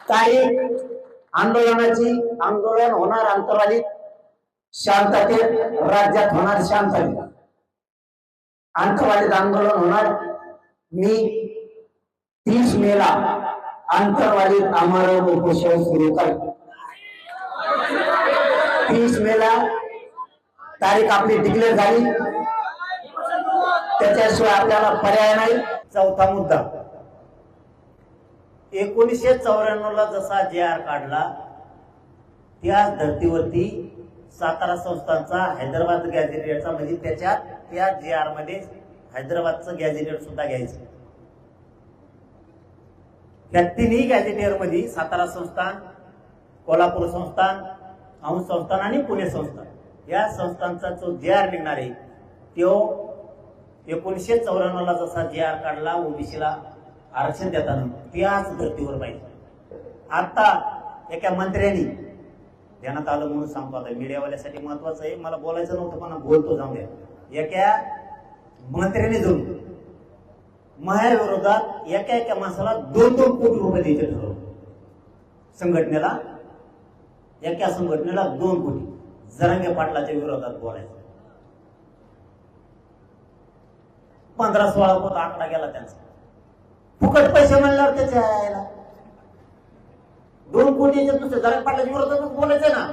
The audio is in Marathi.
तारीख आंदोलन होणार अंतर्वाली शांततेत, राज्यात होणार शांततेत अंतर्वालीत आंदोलन होणार। मी 30 मेला अंतर्वालीत आमरण उपोषण सुरू करतो। 30 मेला तारीख आपली डिक्लेअर झाली, त्याच्याशिवाय आपल्याला पर्याय नाही। चौथा मुद्दा, 1994 ला जसा JR काढला त्याच धर्तीवरती सातारा संस्थांचा हैदराबाद गॅझेटियरचा, म्हणजे त्या JR मध्ये हैदराबादचं गॅझेटियर सुद्धा घ्यायचं। या तिन्ही गॅझेटियर मध्ये सातारा संस्थान, कोल्हापूर संस्थान, औंध संस्थान आणि पुणे संस्थान या संस्थांचा जो JR निघणार आहे तो 1994 ला जसा JR काढला ओबीसीला आरक्षण देताना त्याच धर्तीवर पाहिजे। आता एका मंत्र्यांनी ध्यानात आलं म्हणून सांगतो, आता मीडियावाल्यासाठी महत्वाचं आहे, मला बोलायचं नव्हतं पण बोलतो, जाऊ द्या। एका मंत्र्याने जाऊन महार विरोधात एका माणसाला 2-2 कोटी रुपये द्यायचे ठरवलं। संघटनेला, एका संघटनेला 2 कोटी जरांगे पाटलाच्या विरोधात बोलायचं। 15-16 कोटी आकडा गेला त्यांचा। फुकट पैसे म्हणल्यावर त्याच्या 2 कोटीच्या दुसऱ्या जरांगे पाटलाच्या विरोधात बोलायचं ना।